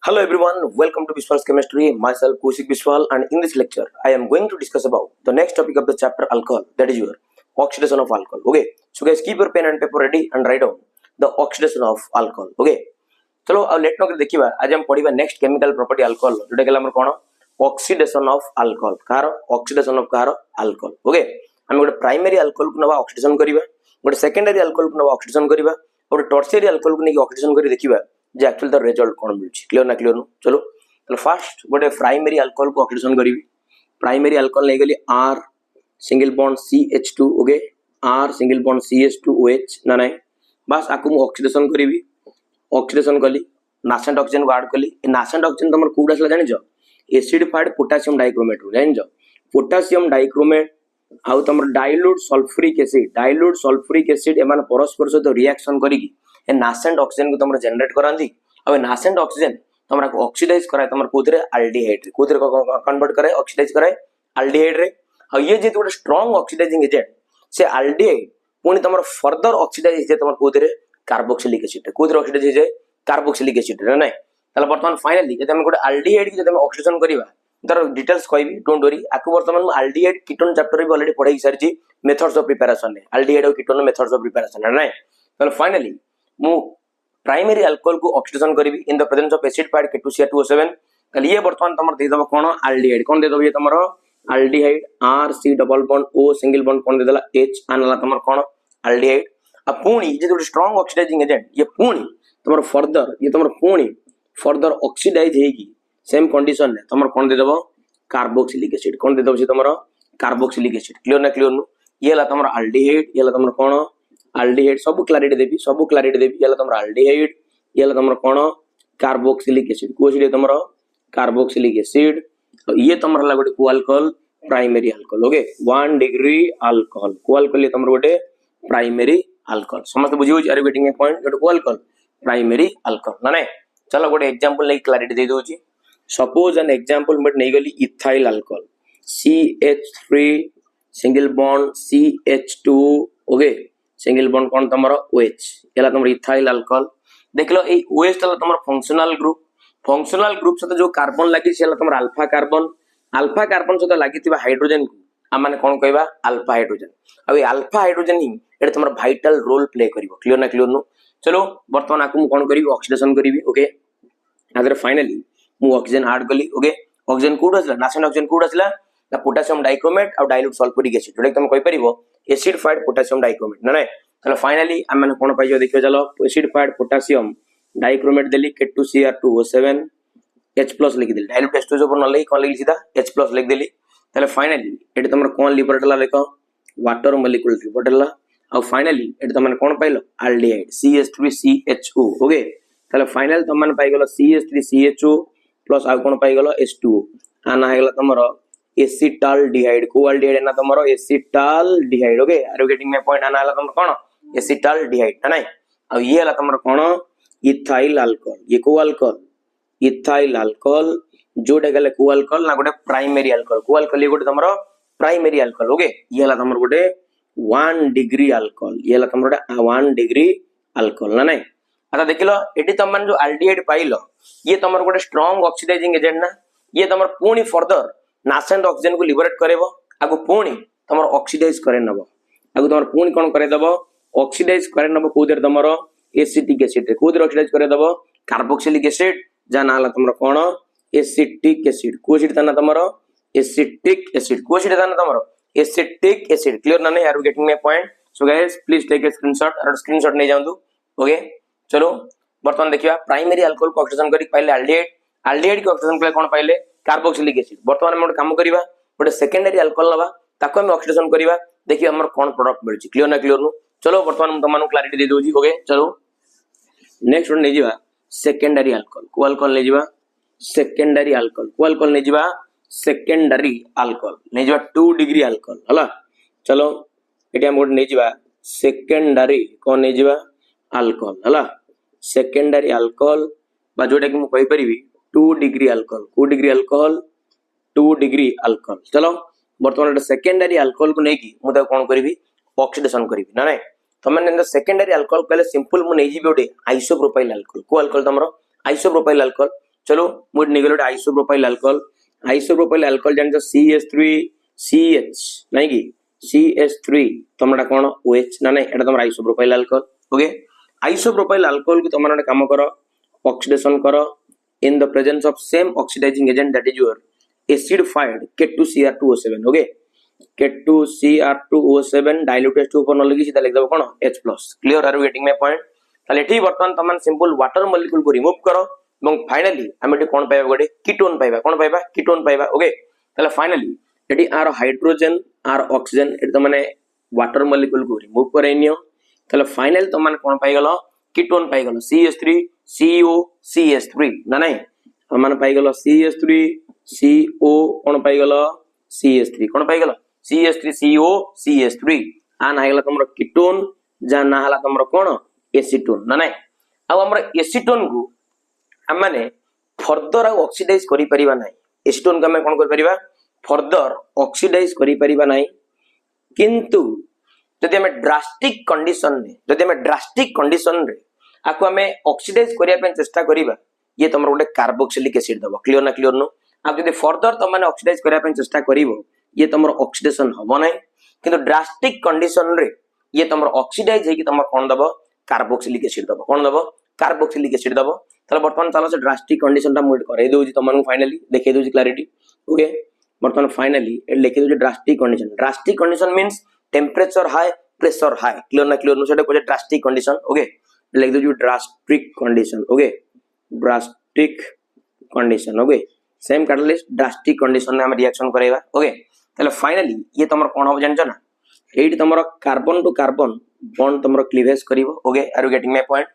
Hello everyone, welcome to Biswal's Chemistry. Myself Kaushik Biswal, and in this lecture I am going to discuss about the next topic of the chapter alcohol, that is your oxidation of alcohol. Okay, so guys keep your pen and paper ready and write down the oxidation of alcohol. Okay, चलो अब late नकर देखिबा आज हम पढिबा next chemical property alcohol जोटा केला हमर कोन ऑक्सीडेशन ऑफ अल्कोहल कार ऑक्सीडेशन ऑफ कार अल्कोहल. ओके, हम गोटे प्राइमरी अल्कोहल को नवा ऑक्सीडेशन करिबा, गोटे सेकेंडरी अल्कोहल को नवा ऑक्सीडेशन करिबा, गोटे टर्शियरी अल्कोहल को नेकी ऑक्सीडेशन करि देखिबा जे एक्चुअली द रिजल्ट कोन मिलछि. क्लियर ना क्लियर नो. चलो तो फर्स्ट गोटे प्राइमरी अल्कोहल को ऑक्सीडेशन करिबी. प्राइमरी अल्कोहल ले गेली R single bond CH2. Okay, R single bond CH2OH ना नाही बस आकु मु ऑक्सीडेशन करिबी. ऑक्सीडेशन कली नासेंट ऑक्सीजन को ऐड कली. नासेंट ऑक्सीजन तमर कोड आसला जानि छ एसिडिफाइड पोटेशियम डाइक्रोमेट रो जानि छ पोटेशियम डाइक्रोमेट आउ तमर डाइल्यूट सल्फ्यूरिक एसिड एमान परस्पर सहित रिएक्शन करी ए नासेंट ऑक्सीजन को तमर जनरेट करांदी. अब नासेंट ऑक्सीजन तमरा को ऑक्सीडाइज कराय तमर कोथरे अल्डिहाइड रे कोथरे कन्वर्ट करे ऑक्सीडाइज कराय अल्डिहाइड रे. अब ये जे तो स्ट्रांग ऑक्सीडाइजिंग एजेंट से अल्डिहाइड पुनी तमर फर्दर ऑक्सीडाइज जे तमर कोथरे कार्बोक्सिलिक एसिड रे कोथरे ऑक्सीडाइज जे कार्बोक्सिलिक एसिड रे नै. तले वर्तमान फाइनली जे हम गोटे अल्डिहाइड के जे हम ऑक्सीडेशन करबा तर डिटेल्स कहबी डोंट वरी. आकु वर्तमान हम अल्डिहाइड कीटोन चैप्टर भी ऑलरेडी पढाई सारची मेथड्स ऑफ प्रिपरेशन ने अल्डिहाइड और कीटोन मेथड्स ऑफ प्रिपरेशन है नै. तले फाइनली मु प्राइमरी अल्कोहल को ऑक्सीडेशन करबी in the presence of acidified K2Cr2O7. तले ये वर्तमान तमर दे दबो कोन अल्डिहाइड कोन दे दबो ये तमर aldehyde RC double bond O single bond कोन दे देला H आनला तमर कोन अल्डिहाइड. अब पुणी जे तो स्ट्रांग ऑक्सीडाइजिंग एजेंट ये पुणी तमर फर्दर ये तमर पुणी फर्दर ऑक्सीडाइज हेगी सेम कंडीशन ने तमर कोन दे दबो कार्बोक्सिलिक एसिड कोन दे दबो से तमर कार्बोक्सिलिक एसिड. क्लियर ना क्लियर नु. ये ला तमर अल्डिहाइड ये ला तमर कोन अल्डिहाइड सब क्लैरिटी देबी ये ला तमर अल्डिहाइड ये ला तमर कोन कार्बोक्सिलिक एसिड को एसिड तमर कार्बोक्सिलिक एसिड. ये तमर ला गोटे को alcohol primary alcohol. Okay 1 degree alcohol को अल्कोहल ये तमर गोटे प्राइमरी अल्कोहल. समस्त बुझी हो आर गेटिंग ए पॉइंट गोटे को अल्कोहल प्राइमरी अल्कोहल ना नहीं. चलो गोटे एग्जांपल ले क्लैरिटी दे दोची. सपोज एन एग्जांपल मत नै गली ethyl alcohol CH3 single bond CH2. Okay single bond कोन तमरो OH एला तमरो इथाइल अल्कोहल. देखलो ए OH तला तमरो फंक्शनल ग्रुप सते जो कार्बन लागी सेला तमरो अल्फा कार्बन सते लागितिबा हाइड्रोजन को आ माने कोन कहबा अल्फा हाइड्रोजन. अब ए अल्फा हाइड्रोजन ही एटा तमरो वाइटल रोल प्ले करिवो. क्लियर ना क्लियर नो. चलो वर्तमान आकु मु कोन करिवि ऑक्सीडेशन करिवि. ओके आदर फाइनली मु ऑक्सीजन ऐड कली. ओके ऑक्सीजन कोड असला नासेंट ऑक्सीजन कोड असला ना पोटेशियम डाइक्रोमेट और डाइल्यूट सल्फ्यूरिक एसिड जोटा तुम कहि परिबो एसिडिफाइड पोटेशियम डाइक्रोमेट ना नै. चलो फाइनली हम माने कोन पाइयो देखियो. चलो एसिडिफाइड पोटेशियम डाइक्रोमेट देली K2Cr2O7 H+ लिख देली डाइल्यूट H2 ऊपर न लिख कोन लिख सीधा H+ लिख देली. तले फाइनली एटी तमर कोन लिबरेटला लेको वाटर मॉलिक्यूल लिबरेटला. और फाइनली एटी तमन कोन पाइलो अल्डिहाइड CH3CHO. ओके तले फाइनल तमन पाइ गेलो CH3CHO प्लस आ कोन पाइ गेलो H2O आना हेगला तमरो एसिटाल्डिहाइड को अल्डिहाइड ना तमरो acetaldehyde. Okay are you getting my point. आना हला तमरो कोन एसिटाल्डिहाइड ना. अब ये हला तमरो कोन इथाइल अल्कोहल. ये को अल्कोहल इथाइल अल्कोहल जोडे गले को अल्कोहल ना गोटे प्राइमरी अल्कोहल. को अल्कोहल ये गोटे तमरो प्राइमरी अल्कोहल. ओके ये हला तमरो गोटे 1 डिग्री अल्कोहल. ये हला तमरो 1 डिग्री अल्कोहल ना नहीं. आता देखिलो एटी तमन जो अल्डिहाइड पाइलो ये तमरो गोटे स्ट्रांग ऑक्सीडाइजिंग एजेंट ना. ये तमर पुणी फर्दर नासेंट ऑक्सीजन को लिबरेट करेबो आगु पुणी तमर ऑक्सीडाइज करे नबो आगु तमर पुणी कोन करे दबो ऑक्सीडाइज करे नबो कोदर तमरो एसिटिक एसिड रे कोदर ऑक्सीडाइज करे दबो कार्बोक्सिलिक एसिड जा नाला तमरो कोन एसिटिक एसिड को एसिड तना तमरो एसिटिक एसिड को एसिड तना तमरो एसिटिक एसिड. क्लियर ना नहीं are you getting my point. So guys please take a screenshot और स्क्रीनशॉट नै जांदु. ओके चलो वर्तमान देखिबा प्राइमरी अल्कोहल को ऑक्सीडेशन करी पाइले अल्डिहाइड को ऑक्सीडेशन करे कोन पाइले कार्बोक्सिलिक एसिड. वर्तमान हम काम करिबा गोटे सेकेंडरी अल्कोहल लबा ताको हम ऑक्सीडेशन करिबा देखिबा हमर कोन प्रोडक्ट मिलछि. क्लियर ना क्लियर नु. चलो वर्तमान हम तमानु क्लैरिटी दे दोजी. ओके चलो नेक्स्ट वन नै जिबा सेकेंडरी अल्कोहल को अल्कोहल नै जिबा सेकेंडरी अल्कोहल को अल्कोहल नै जिबा सेकेंडरी अल्कोहल नै जिबा 2 डिग्री अल्कोहल हला. चलो एटी हम गोटे नै जिबा सेकेंडरी कोन नै जिबा अल्कोहल हला. सेकेंडरी अल्कोहल बा जोटा कि मु कहि परिबी 2 डिग्री अल्कोहल. को डिग्री अल्कोहल 2 डिग्री अल्कोहल. चलो वर्तमान सेकेंडरी अल्कोहल को नेकी मु त कोन करबी ऑक्सीडेशन करबी ना नै. तमन सेकेंडरी अल्कोहल कहले सिंपल मु नै जिबी ओटे आइसोप्रोपाइल अल्कोहल. को अल्कोहल तमरो आइसोप्रोपाइल अल्कोहल चलो मुझे निगलोट आइसोप्रोपाइल अल्कोहल जान CH3CH नहीं कि CH3 तुमरा कौन OH ना नहीं एटा तुम isopropyl alcohol okay isopropyl alcohol को तुम काम करो ऑक्सीडेशन करो in the presence of same oxidizing agent that is your acidified K2Cr2O7 okay K2Cr2O7 dilute H2 ऊपर न लगी सीधा लिख दबो कोन H+ clear are you getting my point ताले एठी वर्तमान तमन सिंपल वाटर मॉलिक्यूल को रिमूव करो এবং फाइनली हम एठी कोन पाइबा गोटे कीटोन पाइबा ओके ताले फाइनली एठी आर हाइड्रोजन आर ऑक्सीजन एठी त माने वाटर मॉलिक्यूल को रिमूव करैनियो ताले फाइनल त माने कोन पाइ गेलो कीटोन पाइ गेलो CH3 CO CH3 ना नहीं हम माने पाइ गेलो CH3 CO कोन पाइ गेलो CH3 कोन पाइ गेलो CH3 CO CH3 आ ना गेला तमरो कीटोन जा ना हला तमरो कोन एसीटोन ना नहीं अब हमर एसीटोन को हम माने फर्दर ऑक्सीडाइज करि परिबा नाही एसीटोन को हम कोन करि परिबा फर्दर ऑक्सीडाइज करि परिबा नाही किंतु जदि हम ड्रास्टिक कंडीशन रे आको हम ऑक्सीडाइज करिया पे चेष्टा करिबा ये तमरो गोटे कार्बोक्सिलिक एसिड दबो क्लियर नो आ जदि फर्दर त माने ऑक्सीडाइज करिया पे चेष्टा करिवो ये तमरो ऑक्सीडेशन हबो नाही किंतु ड्रास्टिक कंडीशन रे ये तमरो ऑक्सीडाइज हे कि तमरो कोन दबो कार्बोक्सिलिक एसिड दबो कोन दबो कार्बोक्सिलिक एसिड दबो तले वर्तमान चलो से ड्रास्टिक कंडीशन ता मुड करे दोजी तमन फाइनली देखे दोजी क्लैरिटी ओके वर्तमान फाइनली ए लिखे दोजी drastic condition means temperature high pressure high clear नो सेटा कोजे ड्रास्टिक कंडीशन ओके लिख दोजी drastic condition okay same catalyst drastic condition में हम रिएक्शन करेबा ओके तले फाइनली ये तमर कोन हो जानछ ना एठी तमरो कार्बन टू कार्बन बॉन्ड तमरो क्लीवेज करिवो okay are you getting my point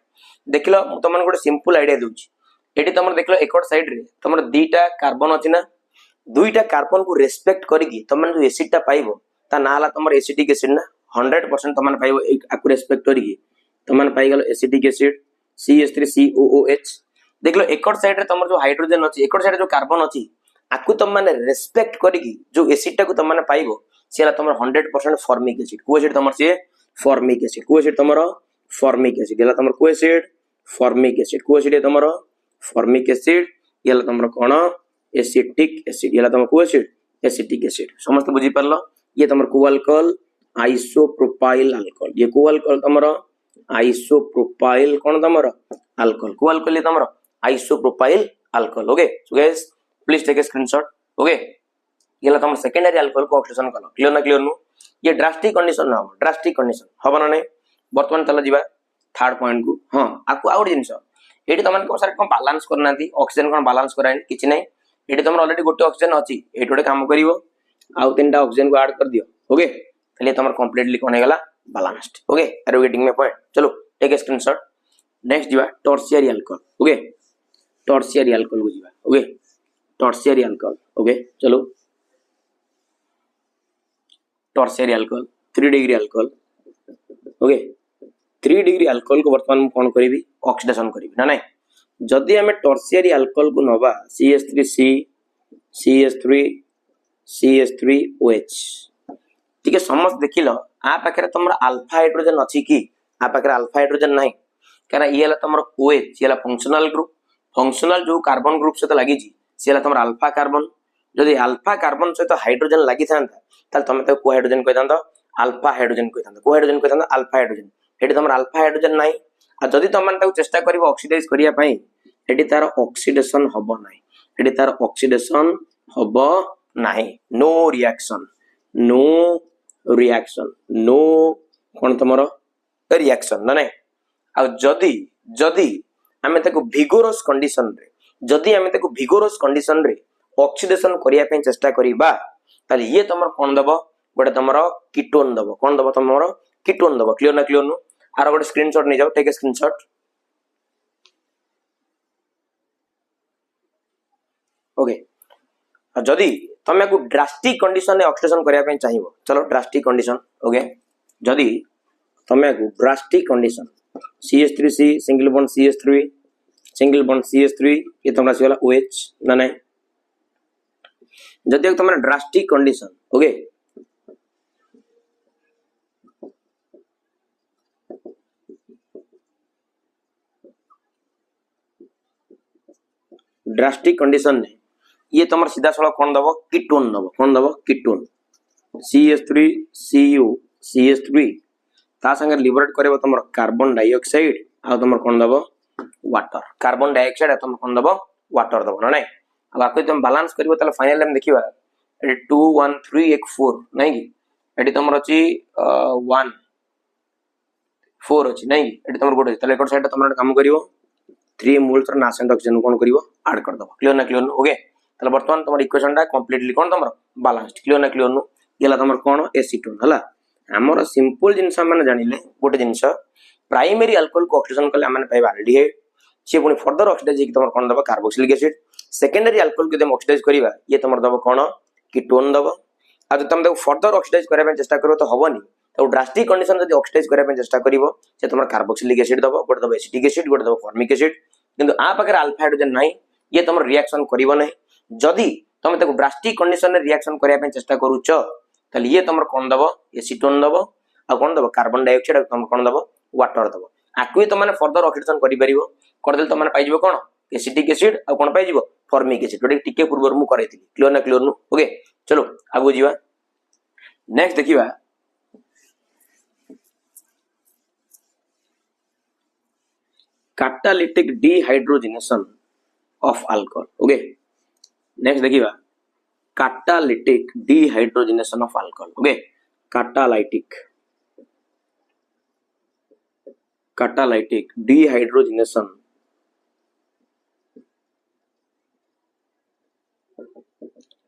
देखलो तमन गोटे सिंपल आईडिया दोछि एठी तमरो देखलो एकट साइड रे तमरो दुईटा कार्बन अछि ना दुईटा कार्बन को रेस्पेक्ट करिकि तमन जो एसिड ता पाइबो ता नाला तमरो एसिडिक एसिड ना 100% तमन पाइबो आकु रेस्पेक्ट करिकि तमन पाइ गेलो एसिडिक एसिड CH3COOH देखलो एकट साइड रे तमरो जो हाइड्रोजन अछि एकट साइड जो कार्बन अछि आकु तम माने रेस्पेक्ट करिकि जो एसिड ता को तम माने पाइबो सेला तमरो 100% फॉर्मिक एसिड को एसिड तमरो से फॉर्मिक एसिड को एसिड तमरो फॉर्मिक एसिड एला तमरो को एसिड फॉर्मिक एसिड को एसिड तमरो फॉर्मिक एसिड एला तमरो कोन एसिटिक एसिड एला तमरो को एसिड एसिटिक एसिड समस्त बुझी परलो ये तमरो को अल्कोहल आइसोप्रोपाइल अल्कोहल ये को अल्कोहल तमरो आइसोप्रोपाइल कोन तमरो अल्कोहल ये तमरो isopropyl alcohol okay so guys please take a screenshot okay ये तमरो सेकेंडरी अल्कोहल को ऑक्सीडेशन कलो क्लियर नो ये ड्रास्टिक कंडीशन ना ड्रास्टिक कंडीशन हबो ना नहीं वर्तमान चला जीवा थर्ड पॉइंट को हां आकु आउट जिंस एठी तमन को सारे कोन बैलेंस करनांती ऑक्सीजन कोन बैलेंस कराइन किछि नै एठी तमन ऑलरेडी गोटे ऑक्सीजन अछि एठी गोटे काम करिवो आउ तीनटा ऑक्सीजन को ऐड कर दियो ओके तले तमर कंप्लीटली कोन हेगला balanced okay are you getting my point चलो टेक ए स्क्रीनशॉट नेक्स्ट जीवा tertiary alcohol okay tertiary alcohol को जीवा ओके टर्शियरी अल्कोहल ओके चलो tertiary alcohol 3 degree alcohol okay 3 degree alcohol को वर्तमान कोन करिवि ऑक्सीडेशन करिवि ना नहीं जदी हमें टर्शियरी अल्कोहल को नबा CH3C CH3OH ठीक है समस्त देखिलो आ पाखरे तमरा अल्फा हाइड्रोजन अछि की आ पाखरे अल्फा हाइड्रोजन नाही काना येला तमरो OH येला फंक्शनल जो कार्बन ग्रुप से लागि छी सेला तमरा अल्फा कार्बन जदी अल्फा कार्बन से तो हाइड्रोजन लागि थांता ताल तमे तो को हाइड्रोजन कहि दांतो अल्फा हाइड्रोजन कहि दांतो को हाइड्रोजन कहि दांतो अल्फा हाइड्रोजन एठी तमरा अल्फा हाइड्रोजन नाही आ जदी तमन ताऊ चेष्टा करिवो ऑक्सीडाइज करिया पई एठी तार ऑक्सीडेशन हबो नाही एठी तार ऑक्सीडेशन हबो नाही नो रिएक्शन कोन तमरो रिएक्शन ना नहीं आ जदी हमें ताको विगोरस कंडीशन रे ऑक्सीडेशन करिया पे चेष्टा करिबा ताले ये तमरो कोन दबो गोटे तमरो कीटोन दबो कोन दबो तमरो कीटोन दबो क्लियर नो आरो गोटे स्क्रीनशॉट नै जाओ टेक ए स्क्रीनशॉट ओके जदी तमे को ड्रास्टिक कंडीशन में ऑक्सीडेशन करिया पे चाहिबो चलो ड्रास्टिक कंडीशन ओके जदी तमे को drastic condition CH3C single bond CH3 ये तमरा सिवाला OH ना नहीं जदी तमरा drastic condition okay drastic condition ने ये तुम सीधा सड़क कौन दब कीटोन दब कौन दब कीटोन CH3 CU CH3 ता संगे लिबरेट करबो तुम कार्बन डाइऑक्साइड आ तुम कौन दब वाटर कार्बन डाइऑक्साइड तुम कौन दब वाटर दब ना नहीं अब आको तुम बैलेंस करबो ताले फाइनल हम देखिबा एटी 2 1 3 1 4 नहीं कि एटी तुम अछि 1 4 अछि नहीं कि एटी तुम गोटे ताले एक साइड तुम काम करिवो 3 मोल्स र नासेंट ऑक्सीजन कौन करिवो ऐड कर दबो क्लियर ना क्लियर ओके ताले वर्तमान तुम इक्वेशन टा कंप्लीटली कौन तुम बैलेंस्ड क्लियर ना क्लियर येला तुम कौन एसीटोन हला हमर सिंपल जिंस माने जानिले गोटे जिंस प्राइमरी अल्कोहल को ऑक्सीडेशन कले हमने पाइबा एल्डिहाइड से पुनी फर्दर ऑक्सीडाइज कि तुम कौन दबो कार्बोक्सिलिक एसिड सेकेंडरी अल्कोहल को जब ऑक्सीडाइज करबा ये तुम दबो कौन कीटोन दबो आ तुम देखो फर्दर ऑक्सीडाइज करबा चेष्टा करो तो हबनी तो ड्रास्टिक कंडीशन जब ऑक्सीडाइज करबा चेष्टा करिवो से तुम कार्बोक्सिलिक एसिड दबो गोटे दबो एसिटिक एसिड गोटे दबो फॉर्मिक एसिड किंतु आ पाकर अल्फा हाइड्रोजन नहीं ये तुम रिएक्शन करिवो नहीं जदी तुम देखो ड्रास्टिक कंडीशन रे रिएक्शन करबा चेष्टा करूछ तले ये तुम कौन दबो एसीटोन दबो आ कौन दबो कार्बन डाइऑक्साइड तुम कौन दबो वाटर दबो आकु तुम माने फर्दर ऑक्सीडेशन करि परिवो कर देल तुम माने पाइजबो कोन एसिटिक एसिड आ कोन पाइजबो फॉर्मिक एसिड जोटे टिके पूर्व मु करैथि क्लियर ना क्लियर नु ओके चलो आगु जीवा नेक्स्ट देखिबा catalytic dehydrogenation of alcohol okay next देखिबा catalytic dehydrogenation of alcohol okay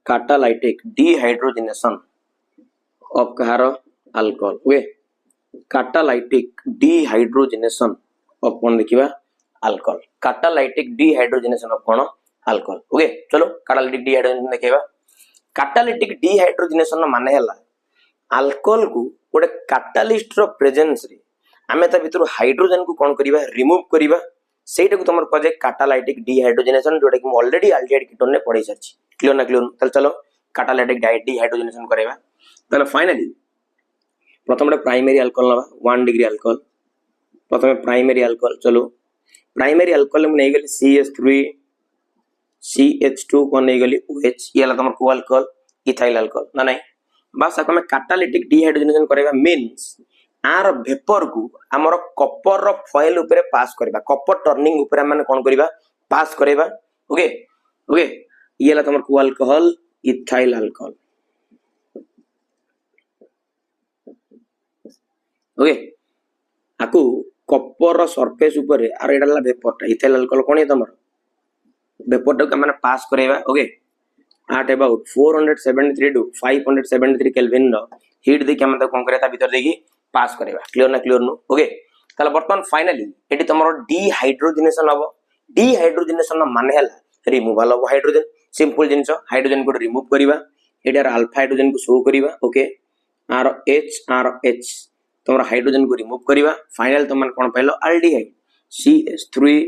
catalytic dehydrogenation of kaharo alcohol okay catalytic dehydrogenation of कौन देखिबा alcohol catalytic dehydrogenation of कौन alcohol ओके चलो catalytic dehydrogenation देखिबा catalytic dehydrogenation माने हला alcohol को गोटे catalyst रो प्रेजेंस रे आमे ता भितर हाइड्रोजन को कौन करिबा रिमूव करिबा सेटा को तमर कजे catalytic dehydrogenation जोटा कि ऑलरेडी एल्डिहाइड कीटोन ने पढ़ै सरछि क्लियर ना क्लियर तल चलो catalytic dehydrogenation करैबा तले फाइनली प्रथम प्राइमरी अल्कोहल नबा 1 डिग्री अल्कोहल प्रथम प्राइमरी अल्कोहल चलो प्राइमरी अल्कोहल में नहीं गली CH3 CH2 को नहीं गली OH ये ला तमर को अल्कोहल इथाइल अल्कोहल ना नहीं बस आको में कैटालिटिक डिहाइड्रोजनेशन करेबा मींस आर वेपर को हमर कॉपर रो फॉइल ऊपर पास करबा कॉपर टर्निंग ऊपर माने कोन करबा पास करबा ओके ओके ये ला तमर को अल्कोहल इथाइल अल्कोहल ओके आकु कॉपर रो सरफेस ऊपर आर एडाला वेपर इथाइल अल्कोहल कोन है तमर वेपर टा माने पास करबा okay at about 473 to 573 kelvin रो हीट दे के हम कोन करता भीतर देखि पास करेबा क्लियर ना क्लियर नु ओके ताला वर्तमान फाइनली एटी तमरो डिहाइड्रोजनेशन हबो डिहाइड्रोजनेशन माने हला रिमूवल ऑफ हाइड्रोजन सिंपल जिंस हाइड्रोजन को रिमूव करिबा एटार अल्फा हाइड्रोजन को शो करिबा ओके आर एच तमरो हाइड्रोजन को रिमूव करिबा फाइनल तमन कोन पाइलो एल्डिहाइड CH3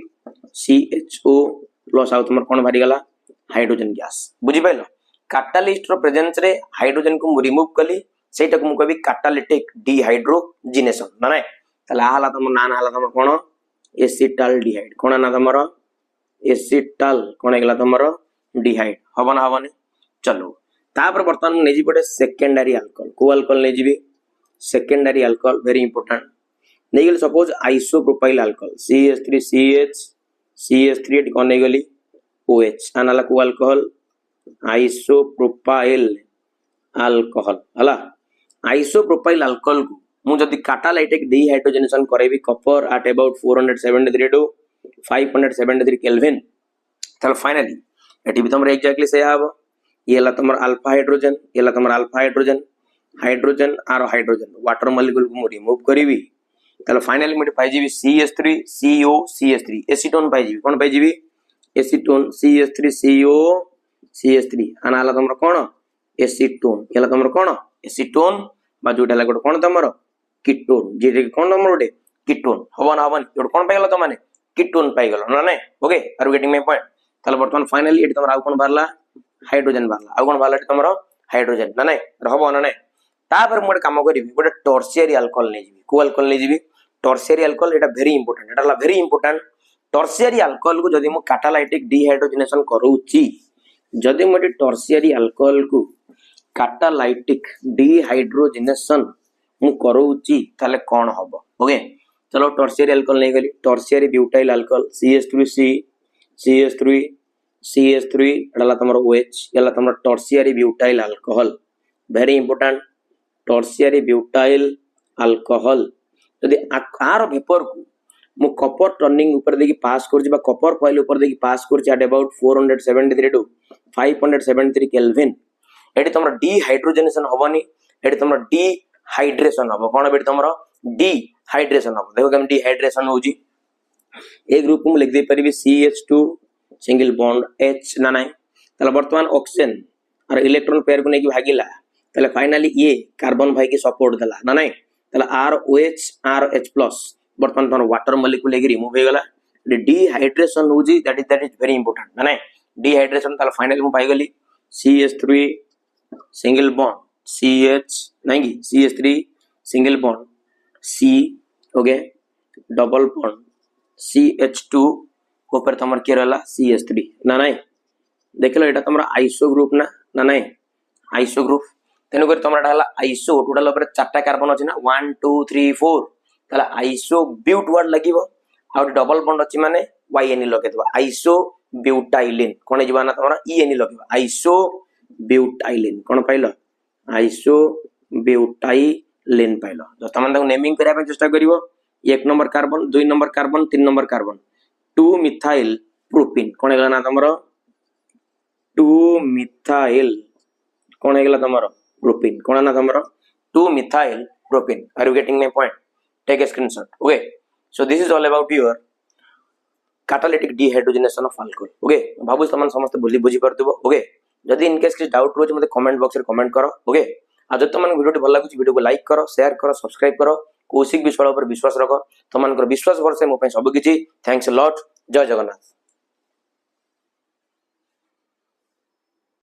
CHO प्लस आउ तमर कोन भारी गला हाइड्रोजन गैस बुझी पाइलो कैटालिस्ट रो प्रेजेंस रे हाइड्रोजन को रिमूव कली सेटा को मु कहबी कैटालिटिक डिहाइड्रोजनेशन ना नै तला हाला तम नाम हाला तम कोन एसिटाल्डिहाइड कोन ना तमर एसिटाल कोन हेगला तमर डिहाइड हबन हबने चलो तापर वर्तमान नै जिबोटे सेकेंडरी अल्कोहल को अल्कोहल नै जिबी सेकेंडरी अल्कोहल वेरी इंपोर्टेंट नै गेल suppose isopropyl alcohol CH3CH CH3 एट कोन नै गेली OH अनाला को अल्कोहल आइसोप्रोपाइल अल्कोहल हला आइसोप्रोपाइल अल्कोहल को मु जदी कैटालिटिक डिहाइड्रोजनेशन करेबी copper at about 473 to 573 kelvin तल फाइनली एटी भी तमर एग्जैक्टली से आबो ये ला तमर अल्फा हाइड्रोजन ये ला तमर अल्फा हाइड्रोजन हाइड्रोजन आरो हाइड्रोजन वाटर मॉलिक्यूल को मु रिमूव करिवि तल फाइनली मु पाइजिबी CH3 CO CH3 एसीटोन पाइजिबी कोन पाइजिबी एसीटोन CH3 CO CH3 अनाला तमर कोन एसीटोन येला तमर कोन एसीटोन बा जोटा ला कोन तमर कीटोन जे कोन तमर ओडे कीटोन हवन हवन एड कोन पाइगलो त माने कीटोन पाइगलो ना नै okay are getting my point तल वर्तमान फाइनली एट तमर आ कोन भरला हाइड्रोजन भरला आ कोन भरला तमर हाइड्रोजन ना नै रहबो ना नै तापर मोड काम करिवि गोटे टर्शियरी अल्कोहल नै जिवि को अल्कोहल नै जिवि टर्शियरी अल्कोहल एटा वेरी इंपोर्टेंट एटा ला वेरी इंपोर्टेंट टर्शियरी अल्कोहल को जदि मु कैटालाइटिक डिहाइड्रोजनेशन करूची जदि मु टर्शियरी अल्कोहल को कैटालाइटिक डिहाइड्रोजनेशन मु करूची ताले कौन हबो ओके चलो टर्शियरी अल्कोहल नहीं गली tertiary butyl alcohol CH3C CH3 CH3 एडला तमरो OH एला तमरो tertiary butyl alcohol very important tertiary butyl alcohol यदि आर वेपर को मु कपर टर्निंग ऊपर देखि पास करछि बा कपर कॉइल ऊपर देखि पास करछि एट अबाउट 473 टू 573 केल्विन एटी तमरो डिहाइड्रोजनेशन होबनी एटी तमरो डिहाइड्रेशन होबो कोन बेटी तमरो डिहाइड्रेशन होबो देखो हम डिहाइड्रेशन होजी ए ग्रुप को लिख दे परिबे CH2 सिंगल बॉन्ड H ना नहीं तले वर्तमान ऑक्सीजन और इलेक्ट्रॉन पेयर को नेकी भागिला तले फाइनली ये कार्बन भाई की सपोर्ट देला ना नहीं तले ROH RH प्लस वर्तमान तन वाटर मॉलिक्यूल लेके रिमूव हो गला डिहाइड्रेशन होजी दैट इज वेरी इंपोर्टेंट ना नहीं डिहाइड्रेशन तले फाइनली मु पाई गली CH3 सिंगल बॉन्ड CH नहीं CH3 single bond C okay double bond CH2 ऊपर तमर के रहला CH3 ना नहीं देखलो एटा तमरा आइसो ग्रुप ना नहीं आइसो ग्रुप तेनु कर तमरा हला आइसो टोटल ऊपर चारटा कार्बन अछि ना 1 2 3 4 तला आइसो ब्यूट वर्ड लागिवो आ डबल बॉन्ड अछि माने YN लगे दबा आइसो ब्यूटाइलिन कोन जिबा ना तमरा EN लगे आइसो ब्यूटाइलिन कोन पाइलो आइसो ब्यूटाइलिन पाइलो जो तमन ताको नेमिंग करिया पे चेष्टा करिवो 1 number carbon 2 number carbon 3 number carbon 2 methyl propene कोन हेला ना तमरो 2 मिथाइल कोन हेला तमरो प्रोपीन कोन ना तमरो 2 methyl propene are you getting my point take a screenshot okay so this is all about your catalytic dehydrogenation of alcohol okay भाबु तमन समस्त बुझी परतबो ओके जदि इन केस किछ डाउट रोज मते कमेंट बॉक्स रे कमेंट करो ओके आ जत तमन वीडियो भल लागुची वीडियो को लाइक करो शेयर करो सब्सक्राइब करो कौशिक विश्वास पर विश्वास रखो तमन विश्वास भरसे मो सब किछि थैंक्स अ लॉट जय जगन्नाथ।